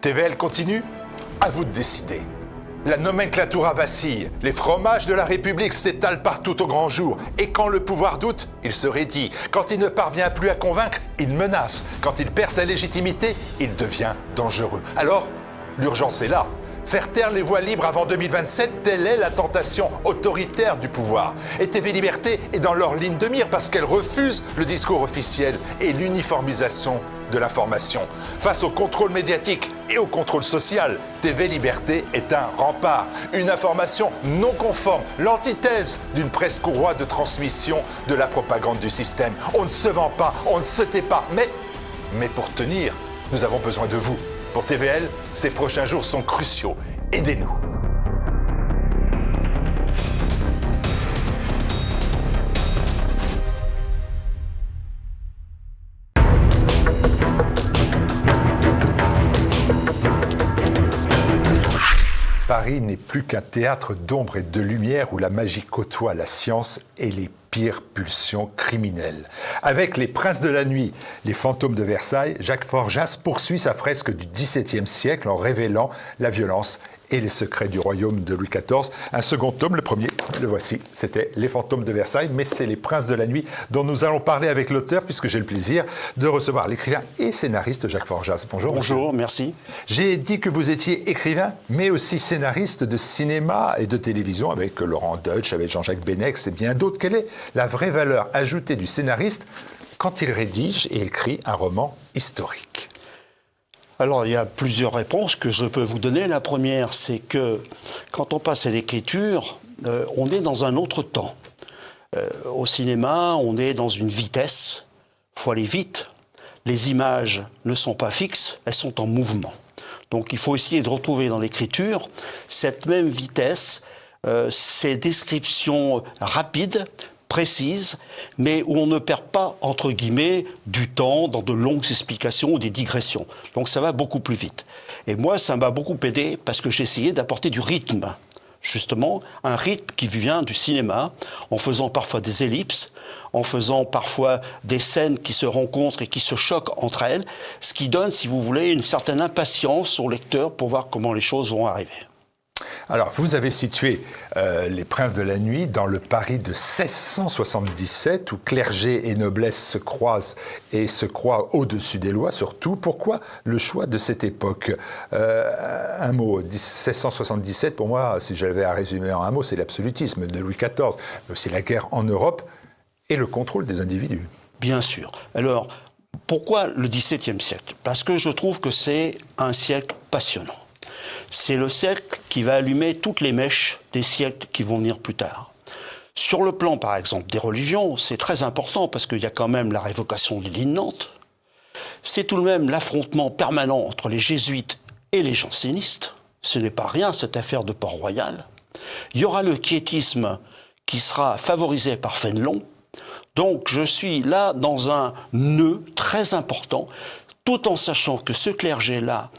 TVL continue? À vous de décider. La nomenclatura vacille, les fromages de la République s'étalent partout au grand jour, et quand le pouvoir doute, il se raidit. Quand il ne parvient plus à convaincre, il menace. Quand il perd sa légitimité, il devient dangereux. Alors, l'urgence est là. Faire taire les voix libres avant 2027, telle est la tentation autoritaire du pouvoir. Et TV Liberté est dans leur ligne de mire parce qu'elle refuse le discours officiel et l'uniformisation de l'information. Face au contrôle médiatique et au contrôle social, TV Liberté est un rempart, une information non conforme, l'antithèse d'une presse courroie de transmission de la propagande du système. On ne se vend pas, on ne se tait pas, mais pour tenir, nous avons besoin de vous. Pour TVL, ces prochains jours sont cruciaux. Aidez-nous. Paris n'est plus qu'un théâtre d'ombre et de lumière où la magie côtoie la science et les pires pulsions criminelles. Avec Les Princes de la Nuit, les fantômes de Versailles, Jacques Forjas poursuit sa fresque du XVIIe siècle en révélant la violence et les secrets du royaume de Louis XIV. Un second tome, le premier, le voici, c'était Les Fantômes de Versailles, mais c'est Les Princes de la Nuit dont nous allons parler avec l'auteur, puisque j'ai le plaisir de recevoir l'écrivain et scénariste Jacques Forjas. Bonjour. Bonjour, merci. J'ai dit que vous étiez écrivain, mais aussi scénariste de cinéma et de télévision, avec Laurent Deutsch, avec Jean-Jacques Benex et bien d'autres. Quelle est la vraie valeur ajoutée du scénariste quand il rédige et écrit un roman historique ? Alors, il y a plusieurs réponses que je peux vous donner. La première, c'est que quand on passe à l'écriture, on est dans un autre temps. Au cinéma, on est dans une vitesse. Il faut aller vite. Les images ne sont pas fixes, elles sont en mouvement. Donc, il faut essayer de retrouver dans l'écriture cette même vitesse, ces descriptions rapides, précise, mais où on ne perd pas, entre guillemets, du temps dans de longues explications ou des digressions. Donc ça va beaucoup plus vite. Et moi, ça m'a beaucoup aidé parce que j'ai essayé d'apporter du rythme. Justement, un rythme qui vient du cinéma, en faisant parfois des ellipses, en faisant parfois des scènes qui se rencontrent et qui se choquent entre elles, ce qui donne, si vous voulez, une certaine impatience au lecteur pour voir comment les choses vont arriver. Alors, vous avez situé Les Princes de la Nuit dans le Paris de 1677, où clergé et noblesse se croisent et se croient au-dessus des lois, surtout. Pourquoi le choix de cette époque ? Un mot, 1677, pour moi, si j'avais à résumer en un mot, c'est l'absolutisme de Louis XIV, mais aussi la guerre en Europe et le contrôle des individus. Bien sûr. Alors, pourquoi le XVIIe siècle ? Parce que je trouve que c'est un siècle passionnant. C'est le siècle qui va allumer toutes les mèches des siècles qui vont venir plus tard. Sur le plan, par exemple, des religions, c'est très important parce qu'il y a quand même la révocation de l'Édit de Nantes. C'est tout de même l'affrontement permanent entre les jésuites et les jansénistes. Ce n'est pas rien, cette affaire de Port-Royal. Il y aura le quiétisme qui sera favorisé par Fénelon. Donc, je suis là dans un nœud très important, tout en sachant que ce clergé-là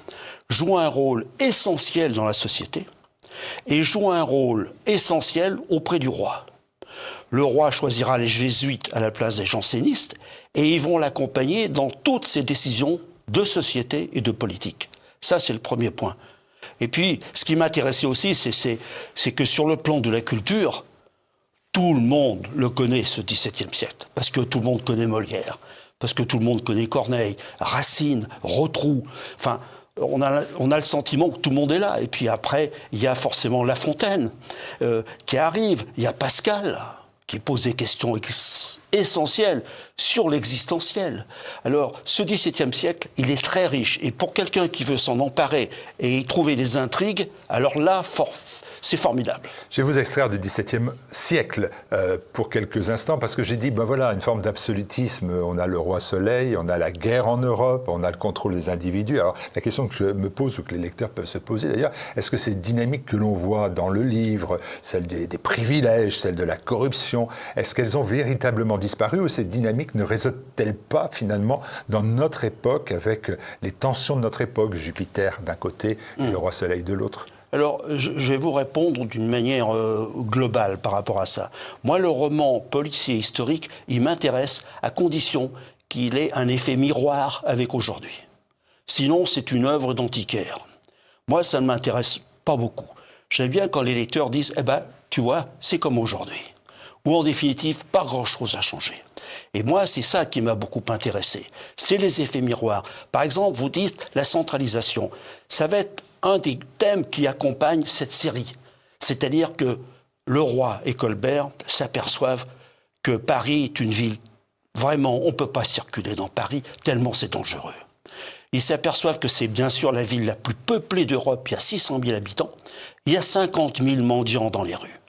joue un rôle essentiel dans la société et joue un rôle essentiel auprès du roi. Le roi choisira les jésuites à la place des jansénistes et ils vont l'accompagner dans toutes ses décisions de société et de politique. Ça, c'est le premier point. Et puis, ce qui m'intéressait aussi, c'est que sur le plan de la culture, tout le monde le connaît, ce XVIIe siècle, parce que tout le monde connaît Molière, parce que tout le monde connaît Corneille, Racine, Rotrou, enfin... On a le sentiment que tout le monde est là. Et puis après, il y a forcément La Fontaine qui arrive. Il y a Pascal qui pose des questions essentielles sur l'existentiel. Alors, ce XVIIe siècle, il est très riche. Et pour quelqu'un qui veut s'en emparer et y trouver des intrigues, alors là, c'est formidable. Je vais vous extraire du XVIIe siècle pour quelques instants, parce que j'ai dit, ben voilà, une forme d'absolutisme. On a le roi Soleil, on a la guerre en Europe, on a le contrôle des individus. Alors, la question que je me pose, ou que les lecteurs peuvent se poser d'ailleurs, est-ce que ces dynamiques que l'on voit dans le livre, celles des privilèges, celles de la corruption, est-ce qu'elles ont véritablement disparu, ou ces dynamiques ne résonnent-elles pas finalement dans notre époque, avec les tensions de notre époque, Jupiter d'un côté et le roi Soleil de l'autre ? Alors, je vais vous répondre d'une manière globale par rapport à ça. Moi, le roman policier historique, il m'intéresse à condition qu'il ait un effet miroir avec aujourd'hui. Sinon, c'est une œuvre d'antiquaire. Moi, ça ne m'intéresse pas beaucoup. J'aime bien quand les lecteurs disent « Eh ben, tu vois, c'est comme aujourd'hui ». Ou en définitive, pas grand-chose à changer. Et moi, c'est ça qui m'a beaucoup intéressé. C'est les effets miroirs. Par exemple, vous dites la centralisation. Ça va être un des thèmes qui accompagne cette série. C'est-à-dire que le roi et Colbert s'aperçoivent que Paris est une ville, vraiment, on ne peut pas circuler dans Paris, tellement c'est dangereux. Ils s'aperçoivent que c'est bien sûr la ville la plus peuplée d'Europe, il y a 600 000 habitants, il y a 50 000 mendiants dans les rues,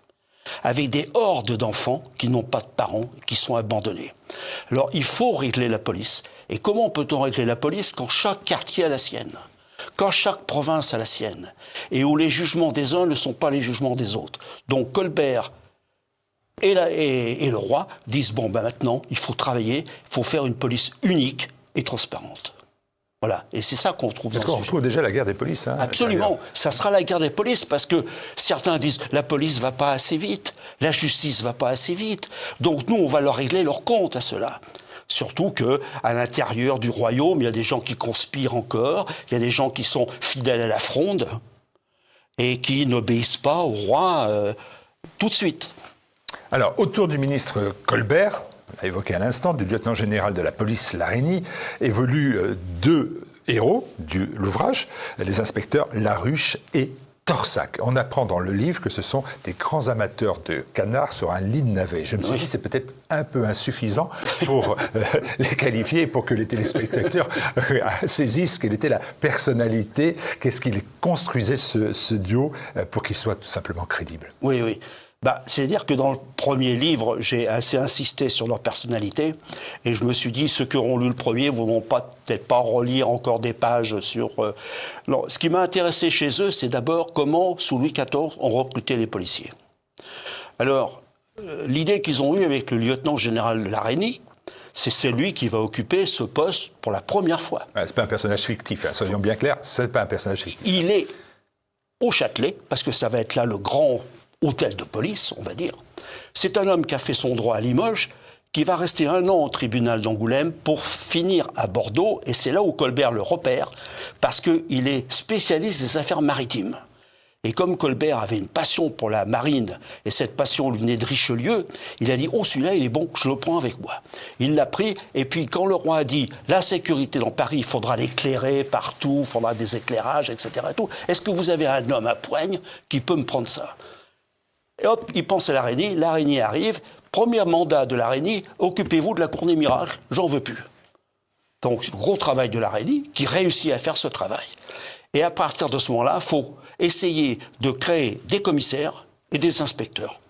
avec des hordes d'enfants qui n'ont pas de parents, qui sont abandonnés. Alors il faut régler la police. Et comment peut-on régler la police quand chaque quartier a la sienne ? Quand chaque province a la sienne, et où les jugements des uns ne sont pas les jugements des autres. Donc Colbert et le roi disent, bon, ben maintenant, il faut travailler, il faut faire une police unique et transparente. Voilà, et c'est ça qu'on trouve dans ce sujet. Parce qu'on retrouve déjà la guerre des polices. Hein, absolument, ça sera la guerre des polices, parce que certains disent, la police va pas assez vite, la justice va pas assez vite, donc nous, on va leur régler leur compte à cela. Surtout qu'à l'intérieur du royaume, il y a des gens qui conspirent encore, il y a des gens qui sont fidèles à la fronde et qui n'obéissent pas au roi tout de suite. Alors, autour du ministre Colbert, on l'a évoqué à l'instant, du lieutenant général de la police Larigny, évoluent deux héros de l'ouvrage, les inspecteurs Laruche et Torsac. On apprend dans le livre que ce sont des grands amateurs de canards sur un lit de navet. Je me suis dit c'est peut-être un peu insuffisant pour les qualifier et pour que les téléspectateurs saisissent quelle était la personnalité, qu'est-ce qui construisait ce duo pour qu'il soit tout simplement crédible. Oui, oui. C'est-à-dire que dans le premier livre, j'ai assez insisté sur leur personnalité et je me suis dit, ceux qui auront lu le premier ne voudront peut-être pas relire encore des pages sur... Non, ce qui m'a intéressé chez eux, c'est d'abord comment, sous Louis XIV, on recrutait les policiers. Alors, l'idée qu'ils ont eue avec le lieutenant général de Larigny, c'est lui qui va occuper ce poste pour la première fois. C'est pas un personnage fictif, hein, soyons bien clairs, c'est pas un personnage fictif. Il est au Châtelet, parce que ça va être là le grand hôtel de police, on va dire. C'est un homme qui a fait son droit à Limoges, qui va rester 1 an au tribunal d'Angoulême pour finir à Bordeaux, et c'est là où Colbert le repère, parce qu'il est spécialiste des affaires maritimes. Et comme Colbert avait une passion pour la marine, et cette passion lui venait de Richelieu, il a dit « Oh, celui-là, il est bon, je le prends avec moi ». Il l'a pris, et puis quand le roi a dit « La sécurité dans Paris, il faudra l'éclairer partout, il faudra des éclairages, etc. » Est-ce que vous avez un homme à poigne qui peut me prendre ça ? Et hop, il pense à Larigny, Larigny arrive, premier mandat de Larigny, occupez-vous de la cour des miracles, j'en veux plus. Donc, gros travail de Larigny, qui réussit à faire ce travail. Et à partir de ce moment-là, il faut essayer de créer des commissaires et des inspecteurs.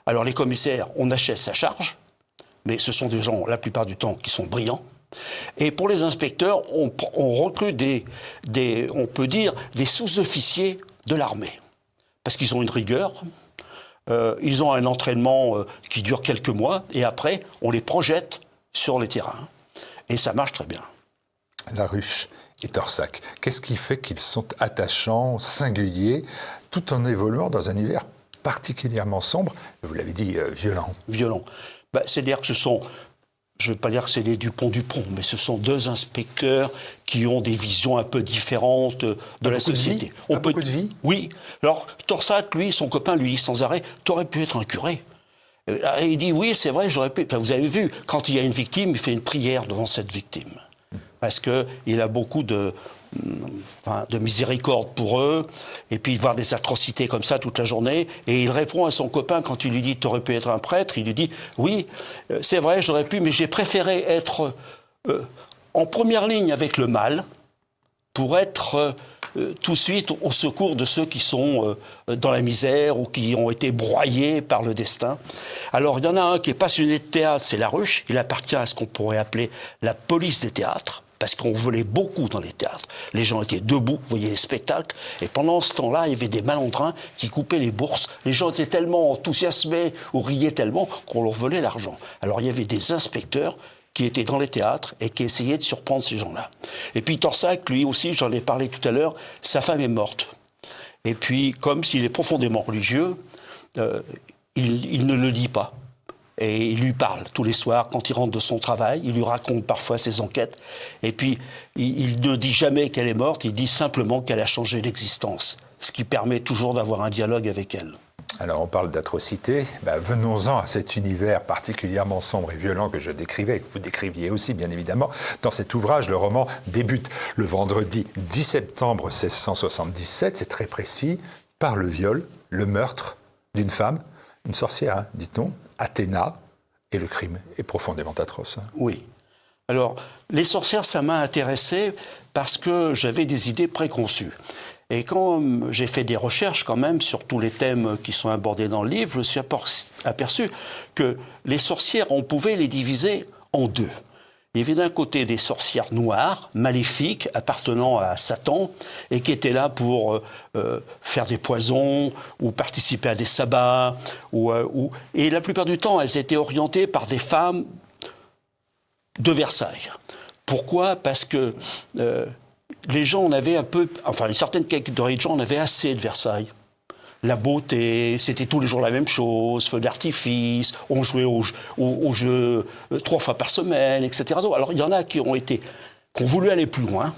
Alors, les commissaires, on achète sa charge, mais ce sont des gens, la plupart du temps, qui sont brillants. Et pour les inspecteurs, on recrute on peut dire, des sous-officiers de l'armée. Parce qu'ils ont une rigueur. Ils ont un entraînement qui dure quelques mois et après, on les projette sur les terrains. Et ça marche très bien. Laruche et Torsac, qu'est-ce qui fait qu'ils sont attachants, singuliers, tout en évoluant dans un univers particulièrement sombre, vous l'avez dit, violent. Violent. C'est-à-dire que ce sont... Je ne veux pas dire que c'est les Dupont, mais ce sont 2 inspecteurs qui ont des visions un peu différentes de la société. Beaucoup de vie ? Oui. Alors, Torsac, lui, son copain, lui dit sans arrêt, « T'aurais pu être un curé ». Il dit « Oui, c'est vrai, j'aurais pu ». Vous avez vu, quand il y a une victime, il fait une prière devant cette victime. Parce qu'il a beaucoup de miséricorde pour eux, et puis voir des atrocités comme ça toute la journée, et il répond à son copain quand il lui dit « T'aurais pu être un prêtre », il lui dit « Oui, c'est vrai, j'aurais pu, mais j'ai préféré être en première ligne avec le mal pour être tout de suite au secours de ceux qui sont dans la misère ou qui ont été broyés par le destin. » Alors, il y en a un qui est passionné de théâtre, c'est Laruche, il appartient à ce qu'on pourrait appeler la police des théâtres, parce qu'on volait beaucoup dans les théâtres. Les gens étaient debout, vous voyez les spectacles, et pendant ce temps-là, il y avait des malandrins qui coupaient les bourses. Les gens étaient tellement enthousiasmés ou riaient tellement qu'on leur volait l'argent. Alors il y avait des inspecteurs qui étaient dans les théâtres et qui essayaient de surprendre ces gens-là. Et puis Torsac, lui aussi, j'en ai parlé tout à l'heure, sa femme est morte. Et puis, comme s'il est profondément religieux, il ne le dit pas. Et il lui parle tous les soirs quand il rentre de son travail. Il lui raconte parfois ses enquêtes. Et puis, il ne dit jamais qu'elle est morte, il dit simplement qu'elle a changé d'existence. Ce qui permet toujours d'avoir un dialogue avec elle. Alors on parle d'atrocité, venons-en à cet univers particulièrement sombre et violent que je décrivais, que vous décriviez aussi bien évidemment. Dans cet ouvrage, le roman débute le vendredi 10 septembre 1677, c'est très précis, par le viol, le meurtre d'une femme, une sorcière, hein, dit-on, Athéna, et le crime est profondément atroce. Hein. Oui. Alors, les sorcières, ça m'a intéressé parce que j'avais des idées préconçues. Et quand j'ai fait des recherches quand même sur tous les thèmes qui sont abordés dans le livre, je me suis aperçu que les sorcières, on pouvait les diviser en deux. Il y avait d'un côté des sorcières noires, maléfiques, appartenant à Satan, et qui étaient là pour faire des poisons, ou participer à des sabbats, et la plupart du temps, elles étaient orientées par des femmes de Versailles. Pourquoi ? Parce que les gens en avaient une certaine catégorie de gens en avaient assez de Versailles. La beauté, c'était tous les jours la même chose, feu d'artifice, on jouait au jeu 3 fois par semaine, etc. Alors il y en a qui ont voulu aller plus loin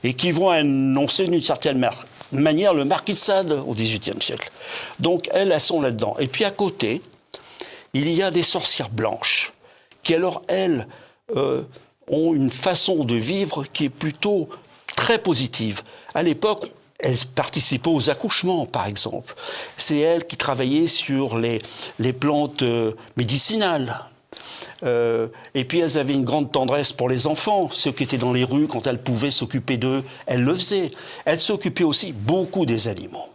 et qui vont annoncer d'une certaine manière le marquis de Sade au XVIIIe siècle. Donc elles sont là-dedans. Et puis à côté, il y a des sorcières blanches qui alors, elles, ont une façon de vivre qui est plutôt très positive. À l'époque, elles participaient aux accouchements, par exemple. C'est elles qui travaillaient sur les plantes médicinales. Et puis elles avaient une grande tendresse pour les enfants. Ceux qui étaient dans les rues, quand elles pouvaient s'occuper d'eux, elles le faisaient. Elles s'occupaient aussi beaucoup des animaux.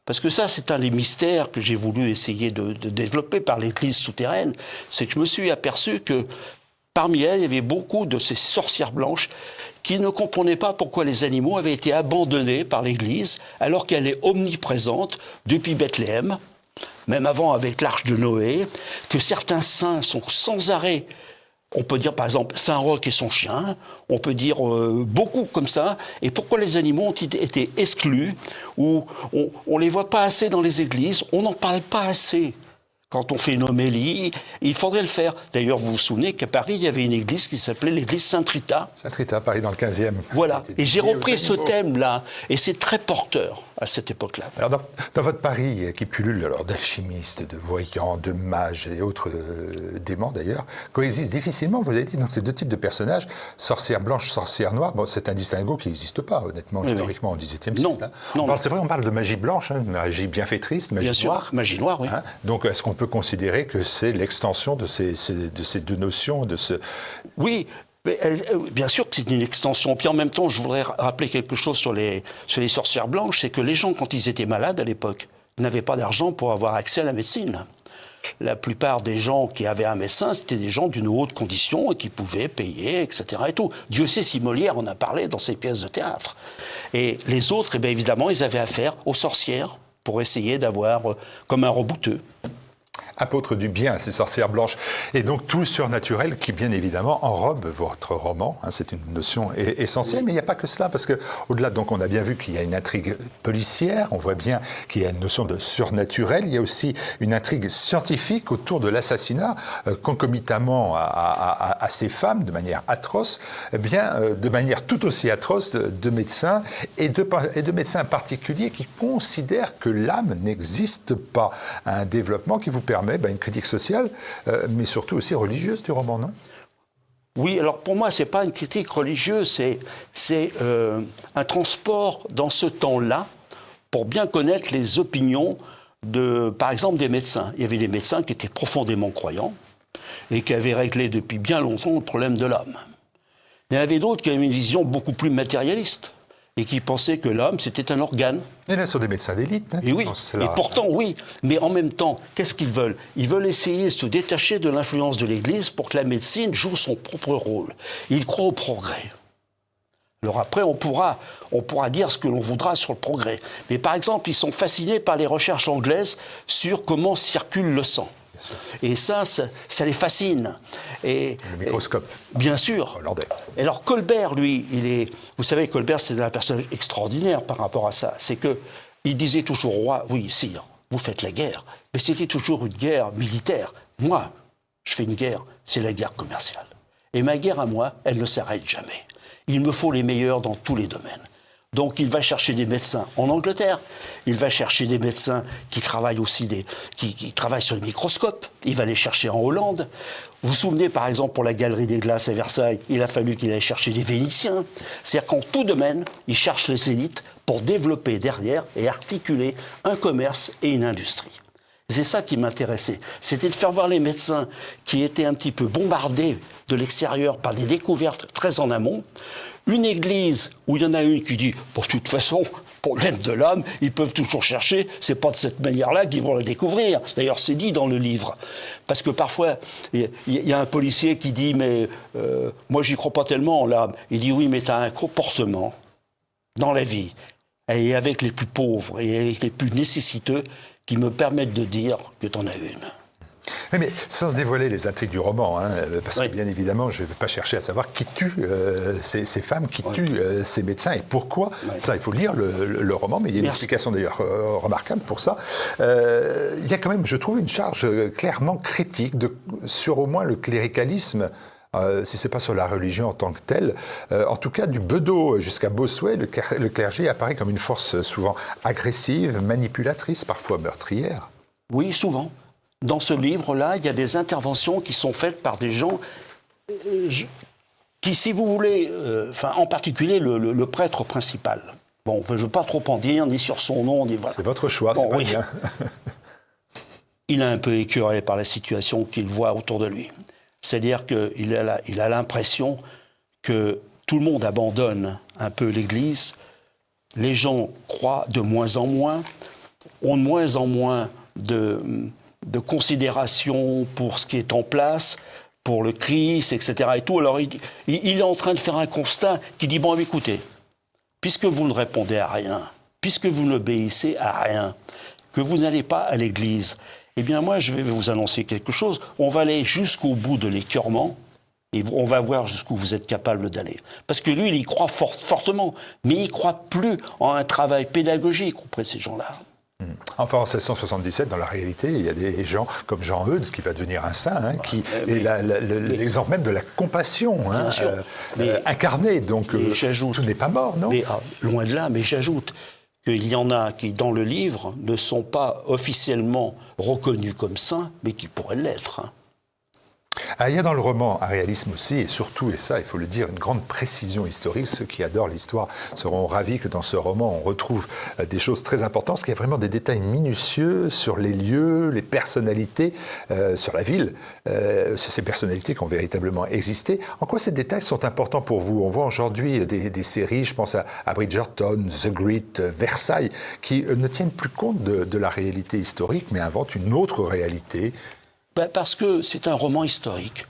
Parce que ça, c'est un des mystères que j'ai voulu essayer de développer par l'Église souterraine. C'est que je me suis aperçu que parmi elles, il y avait beaucoup de ces sorcières blanches qui ne comprenaient pas pourquoi les animaux avaient été abandonnés par l'Église alors qu'elle est omniprésente depuis Bethléem, même avant avec l'Arche de Noé, que certains saints sont sans arrêt. On peut dire par exemple Saint Roch et son chien, on peut dire beaucoup comme ça. Et pourquoi les animaux ont été exclus ou on les voit pas assez dans les églises, on n'en parle pas assez. Quand on fait une homélie, il faudrait le faire. D'ailleurs, vous vous souvenez qu'à Paris, il y avait une église qui s'appelait l'église Sainte-Rita. Sainte-Rita, Paris dans le 15e. Voilà. Et j'ai repris ce thème-là. Et c'est très porteur à cette époque-là. Alors, dans votre Paris, qui pullule d'alchimistes, de voyants, de mages et autres démons d'ailleurs, coexistent difficilement, vous avez dit, dans ces deux types de personnages, sorcière blanche, sorcière noire. Bon, c'est un distinguo qui n'existe pas, honnêtement, historiquement, au XVIIe siècle. Non. Hein. Non. C'est vrai, on parle de magie blanche, hein, magie bienfaitrice, magie Bien noire. sûr, magie noire, oui. Hein. Donc, est-ce qu'on peut considérer que c'est l'extension de ces deux notions, de ce... Oui, mais, bien sûr que c'est une extension. Puis en même temps, je voudrais rappeler quelque chose sur les sorcières blanches, c'est que les gens, quand ils étaient malades à l'époque, n'avaient pas d'argent pour avoir accès à la médecine. La plupart des gens qui avaient un médecin, c'était des gens d'une haute condition et qui pouvaient payer, etc. Et tout. Dieu sait si Molière en a parlé dans ses pièces de théâtre. Et les autres, eh bien, évidemment, ils avaient affaire aux sorcières pour essayer d'avoir comme un rebouteux. Apôtre du bien, ces sorcières blanches. Et donc tout le surnaturel qui, bien évidemment, enrobe votre roman. Hein, c'est une notion essentielle, mais il n'y a pas que cela, parce qu'au-delà, donc, on a bien vu qu'il y a une intrigue policière, on voit bien qu'il y a une notion de surnaturel, il y a aussi une intrigue scientifique autour de l'assassinat, concomitamment à ces femmes, de manière atroce, eh bien, de manière tout aussi atroce, de médecins, et de médecins particuliers qui considèrent que l'âme n'existe pas. Un développement qui vous permet une critique sociale, mais surtout aussi religieuse du roman, non ? Oui, alors pour moi, ce n'est pas une critique religieuse, c'est un transport dans ce temps-là pour bien connaître les opinions, par exemple, des médecins. Il y avait des médecins qui étaient profondément croyants et qui avaient réglé depuis bien longtemps le problème de l'âme. Il y en avait d'autres qui avaient une vision beaucoup plus matérialiste et qui pensaient que l'âme, c'était un organe. Et là, ce sont des médecins d'élite. Hein, et oui, et pourtant, oui. Mais en même temps, qu'est-ce qu'ils veulent ? Ils veulent essayer de se détacher de l'influence de l'Église pour que la médecine joue son propre rôle. Ils croient au progrès. Alors après, on pourra dire ce que l'on voudra sur le progrès. Mais par exemple, ils sont fascinés par les recherches anglaises sur comment circule le sang. Et ça les fascine. Et, le microscope. Bien sûr. Hollandais. Et alors Colbert, lui, vous savez, Colbert, c'est un personnage extraordinaire par rapport à ça. C'est qu'il disait toujours au roi, oui, sire, vous faites la guerre, mais c'était toujours une guerre militaire. Moi, je fais une guerre, c'est la guerre commerciale. Et ma guerre à moi, elle ne s'arrête jamais. Il me faut les meilleurs dans tous les domaines. Donc il va chercher des médecins en Angleterre, il va chercher des médecins qui travaillent aussi qui travaillent sur le microscope, il va les chercher en Hollande. Vous vous souvenez par exemple pour la Galerie des Glaces à Versailles, il a fallu qu'il aille chercher des Vénitiens. C'est-à-dire qu'en tout domaine, il cherche les élites pour développer derrière et articuler un commerce et une industrie. C'est ça qui m'intéressait, c'était de faire voir les médecins qui étaient un petit peu bombardés de l'extérieur par des découvertes très en amont, une église où il y en a une qui dit « de toute façon, problème de l'homme, ils peuvent toujours chercher, c'est pas de cette manière-là qu'ils vont le découvrir ». D'ailleurs, c'est dit dans le livre. Parce que parfois, il y a un policier qui dit « mais moi, j'y crois pas tellement en l'âme ». Il dit « oui, mais tu as un comportement dans la vie, et avec les plus pauvres et avec les plus nécessiteux, qui me permettent de dire que tu en as une ». Oui, mais sans se dévoiler les intrigues du roman, hein, parce que bien évidemment, je ne vais pas chercher à savoir qui tue ces femmes, qui tue ces médecins et pourquoi. Ça, il faut lire le roman, mais il y a une explication d'ailleurs remarquable pour ça. Il y a quand même, je trouve, une charge clairement critique sur au moins le cléricalisme. Si ce n'est pas sur la religion en tant que telle, en tout cas du Bedeau jusqu'à Bossuet, le clergé apparaît comme une force souvent agressive, manipulatrice, parfois meurtrière. Oui, souvent. Dans ce livre-là, il y a des interventions qui sont faites par des gens qui, si vous voulez, en particulier le prêtre principal. Bon, je ne veux pas trop en dire, ni sur son nom, ni voilà. C'est votre choix, c'est pas bien. Il est un peu écœuré par la situation qu'il voit autour de lui. C'est-à-dire qu'il a l'impression que tout le monde abandonne un peu l'Église, les gens croient de moins en moins, ont de moins en moins de considération pour ce qui est en place, pour le Christ, etc. Et tout. Alors il est en train de faire un constat qui dit, bon, écoutez, puisque vous ne répondez à rien, puisque vous n'obéissez à rien, que vous n'allez pas à l'Église, eh bien moi je vais vous annoncer quelque chose, on va aller jusqu'au bout de l'écœurement, et on va voir jusqu'où vous êtes capable d'aller. Parce que lui, il y croit fortement, mais il ne croit plus en un travail pédagogique auprès de ces gens-là. Enfin, en 1677, dans la réalité, il y a des gens comme Jean Eudes, qui va devenir un saint, qui est l'exemple même de la compassion incarnée. Donc, tout n'est pas mort, non ? Mais, loin de là, mais j'ajoute qu'il y en a qui, dans le livre, ne sont pas officiellement reconnus comme saints, mais qui pourraient l'être. Il y a dans le roman un réalisme aussi, et surtout, et ça il faut le dire, une grande précision historique. Ceux qui adorent l'histoire seront ravis que dans ce roman on retrouve des choses très importantes, parce qu'il y a vraiment des détails minutieux sur les lieux, les personnalités, sur la ville, ces personnalités qui ont véritablement existé. En quoi ces détails sont importants pour vous ? On voit aujourd'hui des séries, je pense à Bridgerton, The Great, Versailles, qui ne tiennent plus compte de la réalité historique, mais inventent une autre réalité. Parce que c'est un roman historique.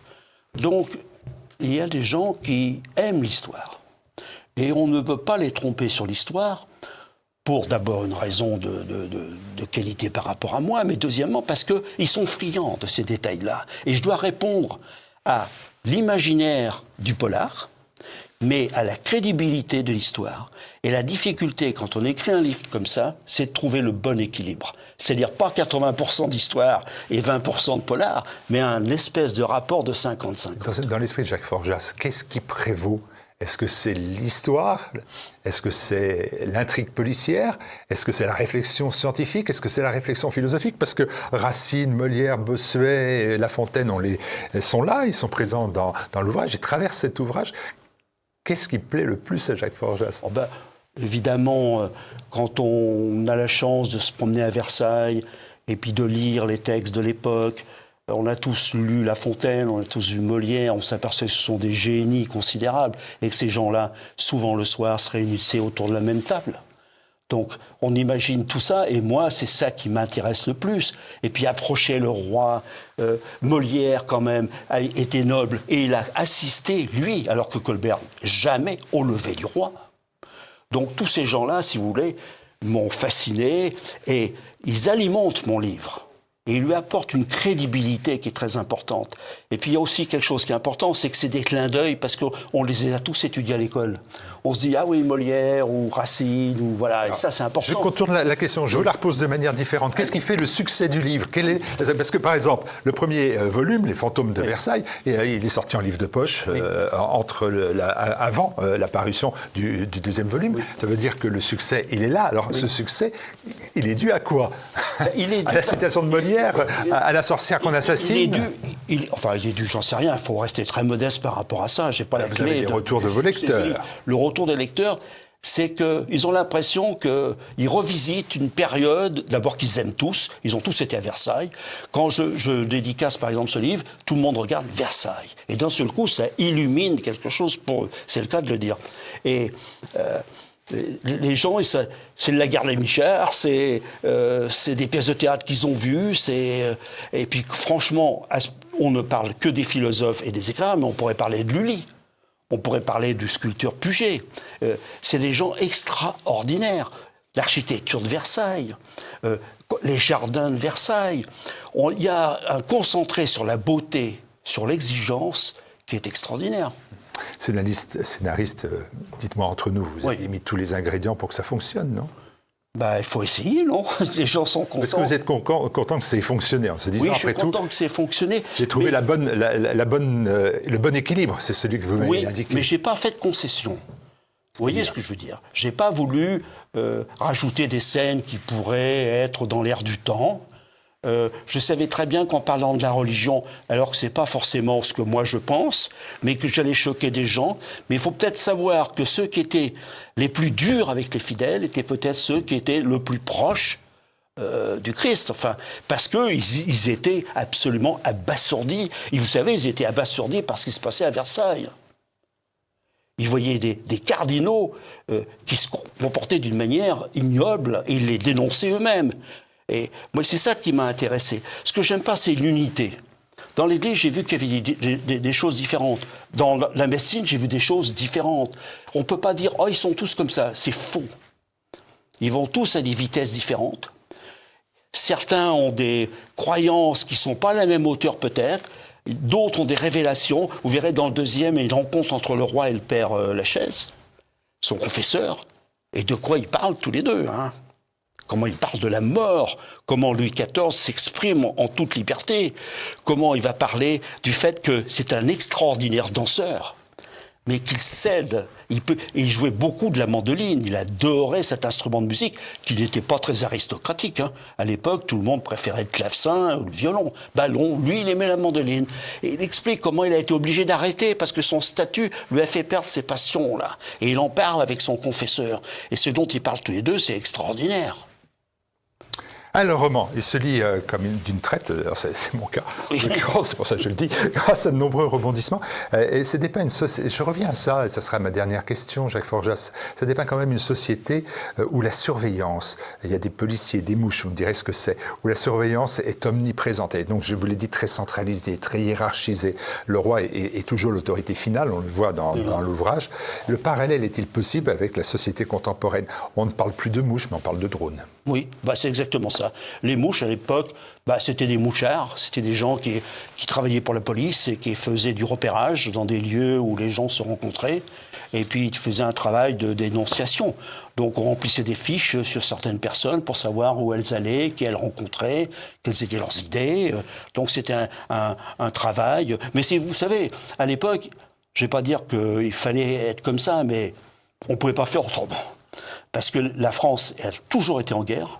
Donc, il y a des gens qui aiment l'histoire. Et on ne peut pas les tromper sur l'histoire, pour d'abord une raison de qualité par rapport à moi, mais deuxièmement parce qu'ils sont friands de ces détails-là. Et je dois répondre à l'imaginaire du polar, mais à la crédibilité de l'histoire. Et la difficulté, quand on écrit un livre comme ça, c'est de trouver le bon équilibre. C'est-à-dire pas 80% d'histoire et 20% de polar, mais un espèce de rapport de 50-50. Dans l'esprit de Jacques Forjas, qu'est-ce qui prévaut ? Est-ce que c'est l'histoire ? Est-ce que c'est l'intrigue policière ? Est-ce que c'est la réflexion scientifique ? Est-ce que c'est la réflexion philosophique ? Parce que Racine, Molière, Bossuet, La Fontaine, sont là, ils sont présents dans l'ouvrage, ils traversent cet ouvrage. Qu'est-ce qui plaît le plus à Jacques Forjas ? Évidemment, quand on a la chance de se promener à Versailles et puis de lire les textes de l'époque, on a tous lu La Fontaine, on a tous lu Molière, on s'aperçoit que ce sont des génies considérables et que ces gens-là, souvent le soir, se réunissaient autour de la même table. Donc, on imagine tout ça, et moi, c'est ça qui m'intéresse le plus. Et puis, approcher le roi, Molière, quand même, était noble, et il a assisté, lui, alors que Colbert, jamais au lever du roi. Donc, tous ces gens-là, si vous voulez, m'ont fasciné, et ils alimentent mon livre. Et ils lui apportent une crédibilité qui est très importante. Et puis, il y a aussi quelque chose qui est important, c'est que c'est des clins d'œil, parce qu'on les a tous étudiés à l'école. on se dit ah oui Molière ou Racine ou voilà. Et ça c'est important. Je contourne la question. Je vous la repose de manière différente. Qu'est-ce qui fait le succès du livre? Parce que par exemple, le premier volume, Les Fantômes de Versailles, il est sorti en livre de poche avant la parution du deuxième volume. Oui. Ça veut dire que le succès, il est là. Alors ce succès, il est dû à quoi? À la citation de Molière, à la sorcière qu'on assassine? Il est dû, j'en sais rien. Il faut rester très modeste par rapport à ça. J'ai pas la clé. Vous avez des retours de vos lecteurs. Le retour des lecteurs, c'est qu'ils ont l'impression qu'ils revisitent une période, d'abord qu'ils aiment tous, ils ont tous été à Versailles. Quand je dédicace par exemple ce livre, tout le monde regarde Versailles. Et d'un seul coup, ça illumine quelque chose pour eux. C'est le cas de le dire. Et les gens, c'est la guerre des Michards, c'est des pièces de théâtre qu'ils ont vues, et puis franchement, on ne parle que des philosophes et des écrivains, mais on pourrait parler de Lully. On pourrait parler du sculpteur Puget. C'est des gens extraordinaires. L'architecture de Versailles, les jardins de Versailles. Il y a un concentré sur la beauté, sur l'exigence, qui est extraordinaire. Scénariste, dites-moi entre nous, vous avez mis tous les ingrédients pour que ça fonctionne, non? Il faut essayer, non? Les gens sont contents. Est-ce que vous êtes content que ça ait fonctionné en se disant, oui, je suis content que ça ait fonctionné. J'ai trouvé le bon équilibre, c'est celui que vous m'avez indiqué. Oui, mais je n'ai pas fait de concession. Vous voyez ce que je veux dire? Je n'ai pas voulu rajouter des scènes qui pourraient être dans l'air du temps. Je savais très bien qu'en parlant de la religion, alors que ce n'est pas forcément ce que moi je pense, mais que j'allais choquer des gens, mais il faut peut-être savoir que ceux qui étaient les plus durs avec les fidèles étaient peut-être ceux qui étaient le plus proches du Christ, parce qu'ils étaient absolument abasourdis. Et vous savez, ils étaient abasourdis par ce qui se passait à Versailles. Ils voyaient des cardinaux qui se comportaient d'une manière ignoble, et ils les dénonçaient eux-mêmes. Et moi, c'est ça qui m'a intéressé. Ce que j'aime pas, c'est l'unité. Dans l'Église, j'ai vu qu'il y avait des choses différentes. Dans la médecine, j'ai vu des choses différentes. On ne peut pas dire « Oh, ils sont tous comme ça ». C'est faux. Ils vont tous à des vitesses différentes. Certains ont des croyances qui ne sont pas à la même hauteur peut-être. D'autres ont des révélations. Vous verrez dans le deuxième, il y a une rencontre entre le roi et le père Lachaise, son confesseur. Et de quoi ils parlent tous les deux, hein. Comment il parle de la mort, comment Louis XIV s'exprime en toute liberté, comment il va parler du fait que c'est un extraordinaire danseur, mais qu'il cède. Il jouait beaucoup de la mandoline, il adorait cet instrument de musique qui n'était pas très aristocratique. Hein. À l'époque, tout le monde préférait le clavecin ou le violon. Lui, il aimait la mandoline. Et il explique comment il a été obligé d'arrêter parce que son statut lui a fait perdre ses passions, là. Et il en parle avec son confesseur. Et ce dont ils parlent tous les deux, c'est extraordinaire. Le roman, il se lit comme d'une traite, c'est mon cas, c'est pour ça que je le dis, grâce à de nombreux rebondissements. Et ça dépeint je reviens à ça, et ce sera ma dernière question, Jacques Forjas, ça dépeint quand même une société où la surveillance, il y a des policiers, des mouches, vous me direz ce que c'est, où la surveillance est omniprésente. Et donc, je vous l'ai dit, très centralisée, très hiérarchisée. Le roi est toujours l'autorité finale, on le voit dans l'ouvrage. Le parallèle est-il possible avec la société contemporaine? On ne parle plus de mouches, mais on parle de drones. Oui, c'est exactement ça. Les mouches, à l'époque, c'était des mouchards, c'était des gens qui travaillaient pour la police et qui faisaient du repérage dans des lieux où les gens se rencontraient. Et puis, ils faisaient un travail de dénonciation. Donc, on remplissait des fiches sur certaines personnes pour savoir où elles allaient, qui elles rencontraient, quelles étaient leurs idées. Donc, c'était un travail. Mais vous savez, à l'époque, je ne vais pas dire qu'il fallait être comme ça, mais on ne pouvait pas faire autrement. Parce que la France a toujours été en guerre.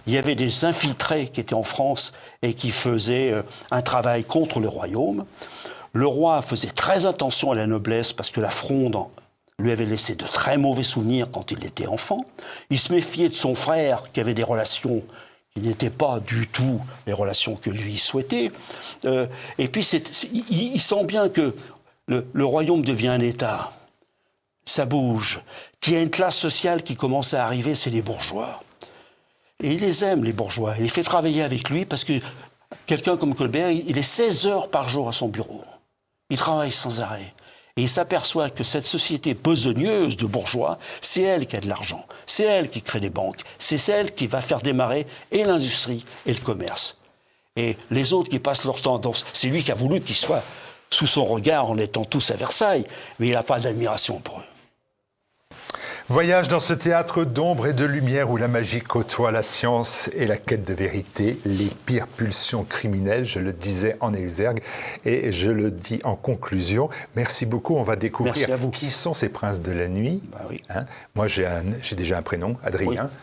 Il y avait des infiltrés qui étaient en France et qui faisaient un travail contre le royaume. Le roi faisait très attention à la noblesse parce que la Fronde lui avait laissé de très mauvais souvenirs quand il était enfant. Il se méfiait de son frère qui avait des relations qui n'étaient pas du tout les relations que lui souhaitait. Et puis il sent bien que le royaume devient un État. Ça bouge. Qu'il y a une classe sociale qui commence à arriver, c'est les bourgeois. Et il les aime, les bourgeois. Il les fait travailler avec lui parce que quelqu'un comme Colbert, il est 16 heures par jour à son bureau. Il travaille sans arrêt. Et il s'aperçoit que cette société besogneuse de bourgeois, c'est elle qui a de l'argent. C'est elle qui crée les banques. C'est elle qui va faire démarrer et l'industrie et le commerce. Et les autres qui passent leur temps, c'est lui qui a voulu qu'ils soient sous son regard en étant tous à Versailles. Mais il n'a pas d'admiration pour eux. Voyage dans ce théâtre d'ombre et de lumière où la magie côtoie la science et la quête de vérité, les pires pulsions criminelles, je le disais en exergue et je le dis en conclusion. Merci beaucoup, on va découvrir qui sont ces princes de la nuit. Bah oui. Hein? Moi j'ai déjà un prénom, Adrien. Oui.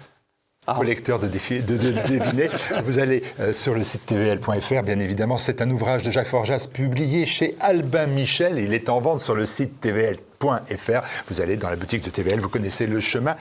Ah. Collecteur de devinets. Vous allez sur le site tvl.fr, bien évidemment. C'est un ouvrage de Jacques Forjas publié chez Albin Michel. Il est en vente sur le site tvl.fr. Vous allez dans la boutique de TVL, vous connaissez le chemin.